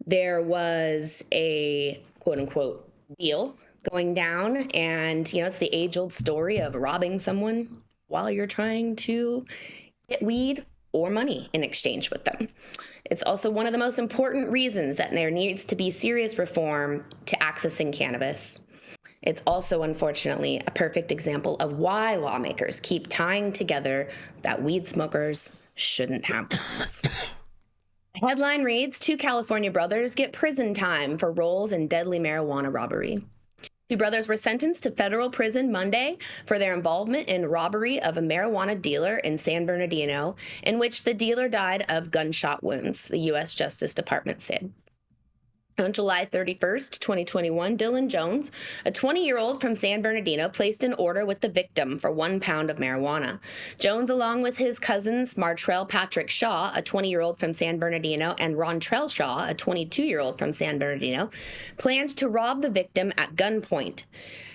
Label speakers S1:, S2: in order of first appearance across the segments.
S1: there was a quote unquote deal going down, and it's the age-old story of robbing someone while you're trying to get weed or money in exchange with them. It's also one of the most important reasons that there needs to be serious reform to accessing cannabis. It's also, unfortunately, a perfect example of why lawmakers keep tying together that weed smokers shouldn't have guns. The headline reads, 2 California brothers get prison time for roles in deadly marijuana robbery. 2 brothers were sentenced to federal prison Monday for their involvement in robbery of a marijuana dealer in San Bernardino, in which the dealer died of gunshot wounds, the U.S. Justice Department said. On July 31st, 2021, Dylan Jones, a 20-year-old from San Bernardino, placed an order with the victim for 1 pound of marijuana. Jones, along with his cousins Martrell Patrick Shaw, a 20-year-old from San Bernardino, and Rontrell Shaw, a 22-year-old from San Bernardino, planned to rob the victim at gunpoint,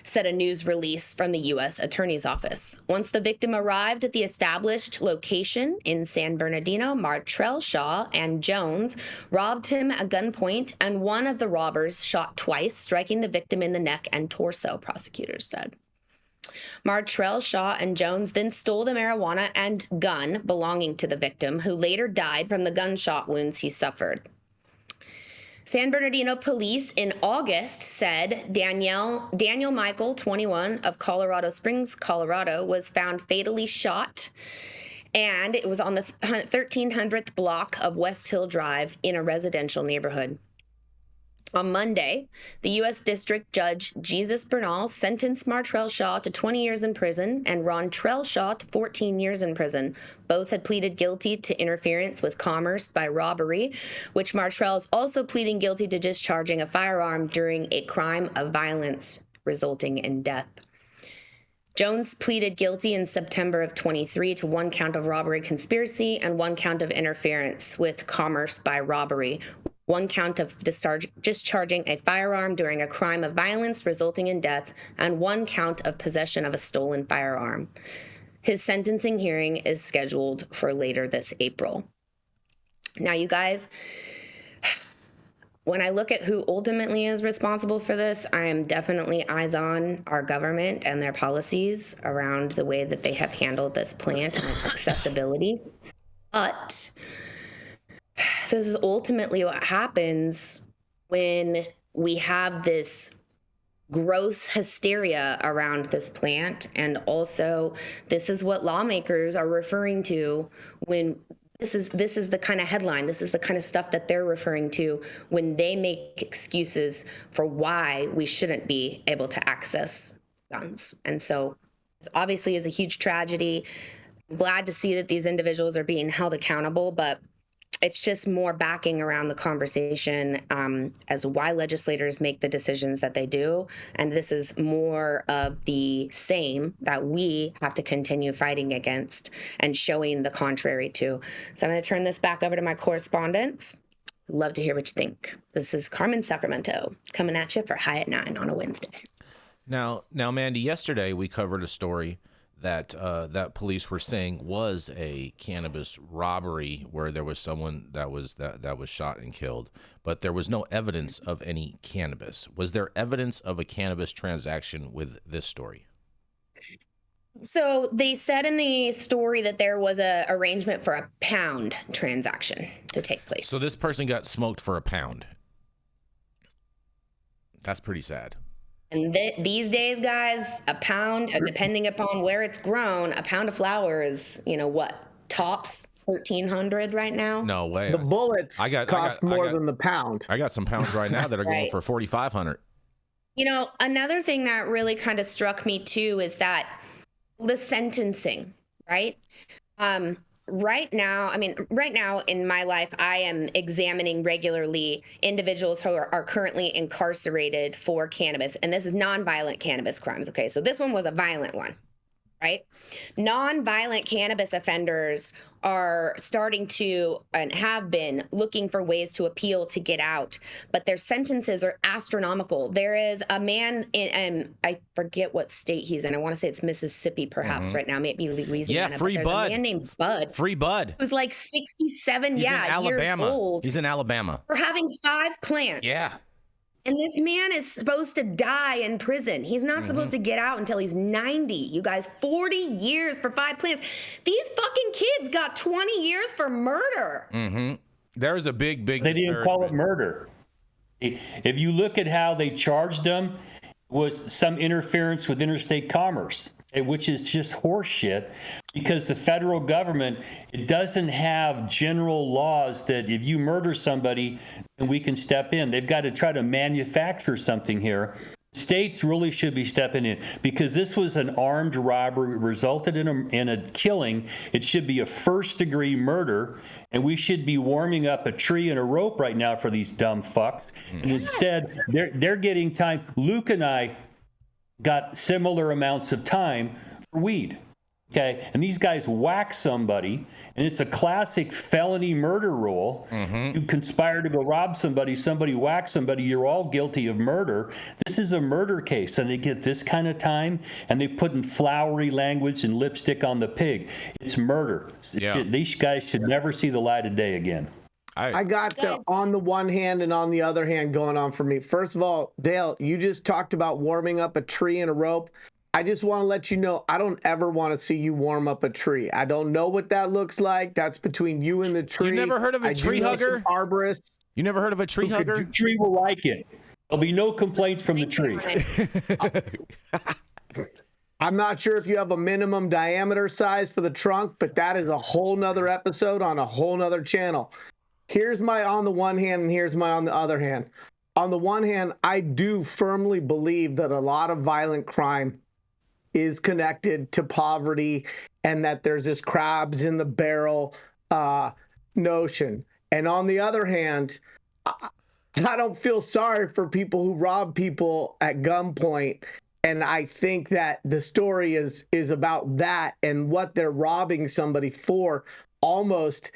S1: said a news release from the U.S. Attorney's Office. Once the victim arrived at the established location in San Bernardino, Martrell Shaw and Jones robbed him at gunpoint, and one of the robbers shot twice, striking the victim in the neck and torso, prosecutors said. Martrell, Shaw, and Jones then stole the marijuana and gun belonging to the victim, who later died from the gunshot wounds he suffered. San Bernardino police in August said Daniel Michael, 21, of Colorado Springs, Colorado, was found fatally shot, and it was on the 1300th block of West Hill Drive in a residential neighborhood. On Monday, the U.S. District Judge Jesus Bernal sentenced Martrell Shaw to 20 years in prison and Rontrell Shaw to 14 years in prison. Both had pleaded guilty to interference with commerce by robbery, which Martrell is also pleading guilty to discharging a firearm during a crime of violence resulting in death. Jones pleaded guilty in September of 23 to 1 count of robbery conspiracy and 1 count of interference with commerce by robbery, 1 count of discharging a firearm during a crime of violence resulting in death, and 1 count of possession of a stolen firearm. His sentencing hearing is scheduled for later this April. Now, you guys, when I look at who ultimately is responsible for this, I am definitely eyes on our government and their policies around the way that they have handled this plant and its accessibility. But this is ultimately what happens when we have this gross hysteria around this plant. And also, this is what lawmakers are referring to when this is the kind of headline, this is the kind of stuff that they're referring to when they make excuses for why we shouldn't be able to access guns. And so this obviously is a huge tragedy. I'm glad to see that these individuals are being held accountable, but it's just more backing around the conversation as why legislators make the decisions that they do. And this is more of the same that we have to continue fighting against and showing the contrary to. So I'm going to turn this back over to my correspondents. Love to hear what you think. This is Carmen Sacramento coming at you for High at 9 on a Wednesday.
S2: Now, Mandy, yesterday we covered a story that that police were saying was a cannabis robbery where there was someone that was shot and killed, but there was no evidence of any cannabis. Was there evidence of a cannabis transaction with this story?
S1: So they said in the story that there was a arrangement for a pound transaction to take place.
S2: So this person got smoked for a pound. That's pretty sad.
S1: And these days, guys, a pound, depending upon where it's grown, a pound of flower is, what, tops $1,300 right now?
S2: No way.
S3: The bullets cost more than the pound.
S2: I got some pounds right now that are going for $4,500.
S1: Another thing that really kind of struck me too is that the sentencing, right? Right now in my life, I am examining regularly individuals who are currently incarcerated for cannabis. And this is nonviolent cannabis crimes. Okay, so this one was a violent one. right? Non-violent cannabis offenders are starting to and have been looking for ways to appeal to get out, but their sentences are astronomical. There is a man and I forget what state he's in. I want to say it's Mississippi, perhaps right now, maybe Louisiana.
S2: Yeah, Free
S1: but
S2: Bud.
S1: A man named Bud.
S2: Free Bud.
S1: Who's like 67,
S2: He's in Alabama.
S1: years old.
S2: He's in Alabama.
S1: For having 5 plants.
S2: Yeah.
S1: And this man is supposed to die in prison. He's not supposed to get out until he's 90. You guys, 40 years for 5 plants. These fucking kids got 20 years for murder.
S2: There's a big
S4: They didn't call it murder. If you look at how they charged them, was some interference with interstate commerce, which is just horseshit, because the federal government, it doesn't have general laws that if you murder somebody, then we can step in. They've got to try to manufacture something here. States really should be stepping in, because this was an armed robbery, resulted in a killing. It should be a first-degree murder, and we should be warming up a tree and a rope right now for these dumb fucks. And instead, they're getting time. Luke and I got similar amounts of time for weed. Okay, and these guys whack somebody, and it's a classic felony murder rule. You conspire to go rob somebody, somebody whacks somebody, you're all guilty of murder. This is a murder case, and they get this kind of time, and they put in flowery language and lipstick on the pig. It's murder.
S2: Yeah.
S4: These guys should never see the light of day again.
S3: I got the on the one hand and on the other hand going on for me. First of all, Dale, you just talked about warming up a tree and a rope. I just want to let you know, I don't ever want to see you warm up a tree. I don't know what that looks like. That's between you and the tree.
S2: You never heard of a tree hugger?
S3: Arborists.
S2: You never heard of a tree hugger?
S4: The tree will like it. There'll be no complaints from the tree.
S3: I'm not sure if you have a minimum diameter size for the trunk, but that is a whole nother episode on a whole nother channel. Here's my on the one hand and here's my on the other hand. On the one hand, I do firmly believe that a lot of violent crime is connected to poverty and that there's this crabs in the barrel notion. And on the other hand, I don't feel sorry for people who rob people at gunpoint. And I think that the story is about that, and what they're robbing somebody for almost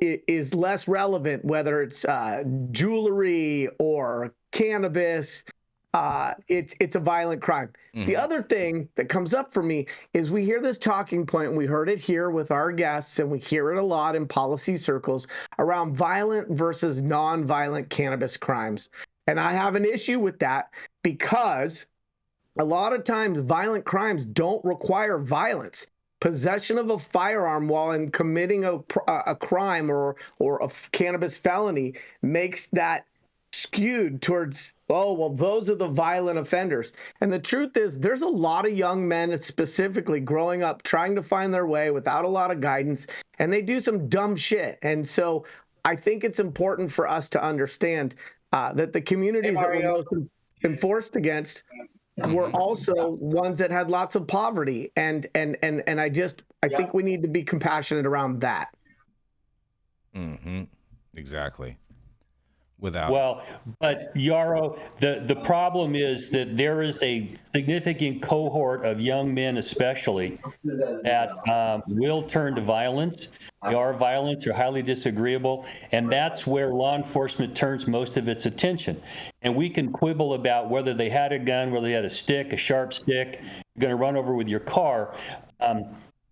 S3: is less relevant, whether it's jewelry or cannabis. It's a violent crime. The other thing that comes up for me is we hear this talking point, and we heard it here with our guests, and we hear it a lot in policy circles around violent versus non-violent cannabis crimes. And I have an issue with that, because a lot of times violent crimes don't require violence. Possession of a firearm while in committing a crime or a cannabis felony makes that skewed towards, oh, well, those are the violent offenders. And the truth is, there's a lot of young men specifically growing up trying to find their way without a lot of guidance, and they do some dumb shit. And so I think it's important for us to understand that the communities that were most enforced against were also ones that had lots of poverty. And I think we need to be compassionate around that.
S2: Exactly.
S4: Well, but Yarrow, the problem is that there is a significant cohort of young men, especially, that will turn to violence. They are violent, they're highly disagreeable, and that's where law enforcement turns most of its attention. And we can quibble about whether they had a gun, whether they had a stick, a sharp stick, you're going to run over with your car.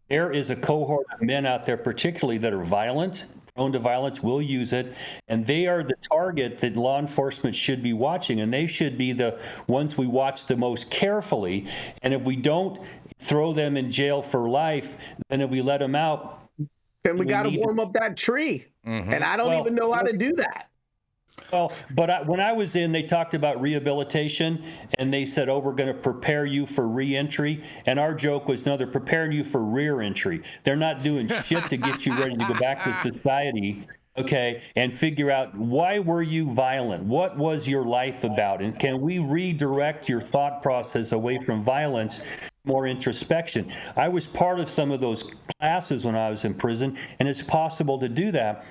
S4: There is a cohort of men out there, particularly, that are violent, prone to violence, will use it, and they are the target that law enforcement should be watching, and they should be the ones we watch the most carefully. And if we don't throw them in jail for life, then if we let them out,
S3: then we got to warm up that tree. And I don't even know how to do that.
S4: Well, but when I was in, they talked about rehabilitation, and they said, oh, we're going to prepare you for re-entry. And our joke was, no, they're preparing you for rear entry. They're not doing shit to get you ready to go back to society, okay, and figure out, why were you violent? What was your life about? And can we redirect your thought process away from violence, more introspection? I was part of some of those classes when I was in prison, and it's possible to do that.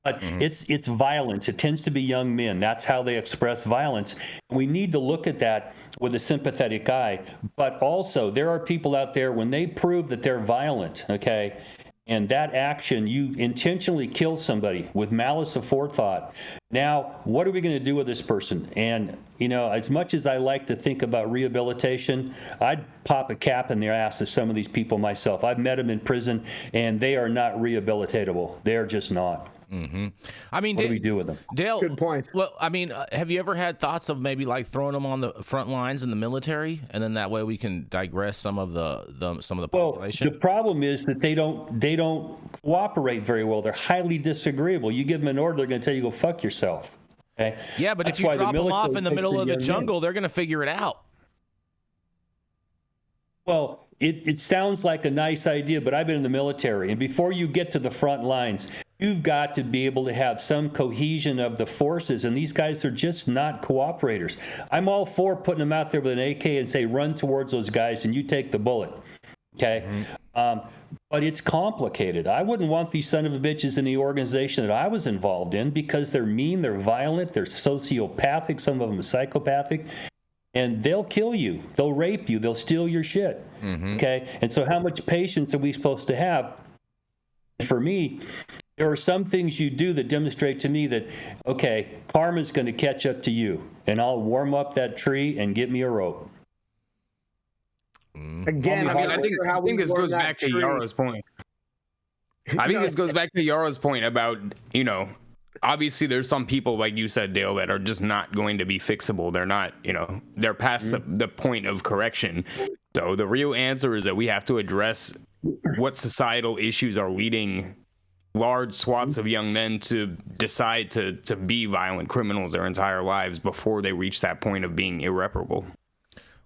S4: But it's violence. It tends to be young men. That's how they express violence. We need to look at that with a sympathetic eye. But also, there are people out there, when they prove that they're violent, okay, and that action, you intentionally kill somebody with malice aforethought. Now, what are we going to do with this person? And, as much as I like to think about rehabilitation, I'd pop a cap in the ass of some of these people myself. I've met them in prison, and they are not rehabilitatable. They're just not.
S2: I mean,
S4: what do we do with them?
S2: Dale,
S3: good point.
S2: Well, I mean, have you ever had thoughts of maybe like throwing them on the front lines in the military, and then that way we can digress some of the population?
S4: Well, the problem is that they don't cooperate very well. They're highly disagreeable. You give them an order, they're going to tell you go fuck yourself. Okay?
S2: Yeah, but if you drop them off in the middle of the jungle, they're going to figure it out.
S4: Well, it sounds like a nice idea, but I've been in the military, and before you get to the front lines, you've got to be able to have some cohesion of the forces, and these guys are just not cooperators. I'm all for putting them out there with an AK and say, run towards those guys, and you take the bullet. Okay? But it's complicated. I wouldn't want these son of a bitches in the organization that I was involved in because they're mean, they're violent, they're sociopathic, some of them are psychopathic, and they'll kill you. They'll rape you. They'll steal your shit. Okay? And so how much patience are we supposed to have? For me, there are some things you do that demonstrate to me that, okay, karma's going to catch up to you, and I'll warm up that tree and get me a rope.
S3: Again,
S5: I think this goes back to Yaro's point. I think this goes back to Yaro's point about, obviously there's some people, like you said, Dale, that are just not going to be fixable. They're not, they're past the point of correction. So the real answer is that we have to address what societal issues are leading large swaths of young men to decide to be violent criminals their entire lives before they reach that point of being irreparable.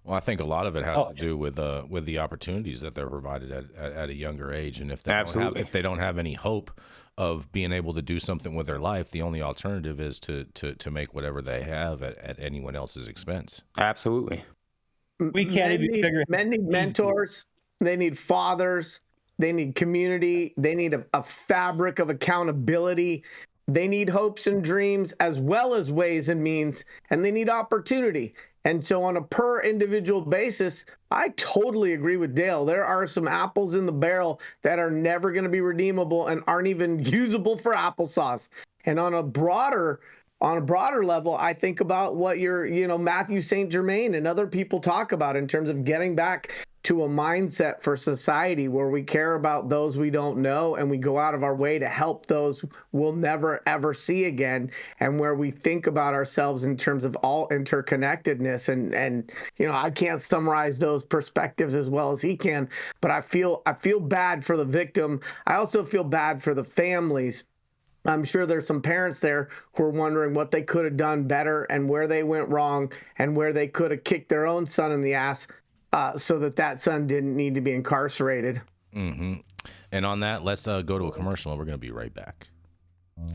S2: Well, I think a lot of it has to do with the opportunities that they're provided at a younger age, and if they don't have any hope of being able to do something with their life, the only alternative is to make whatever they have at anyone else's expense.
S5: Absolutely.
S4: We can't even figure.
S3: Men need mentors. They need fathers. They need community. They need a fabric of accountability. They need hopes and dreams as well as ways and means, and they need opportunity. And so on a per individual basis, I totally agree with Dale. There are some apples in the barrel that are never going to be redeemable and aren't even usable for applesauce. And on a broader level, I think about what Matthew St. Germain and other people talk about in terms of getting back to a mindset for society where we care about those we don't know and we go out of our way to help those we'll never ever see again, and where we think about ourselves in terms of all interconnectedness. And I can't summarize those perspectives as well as he can, but I feel bad for the victim. I also feel bad for the families. I'm sure there's some parents there who are wondering what they could have done better and where they went wrong and where they could have kicked their own son in the ass so that son didn't need to be incarcerated.
S2: And on that, let's go to a commercial, and we're going to be right back.
S6: The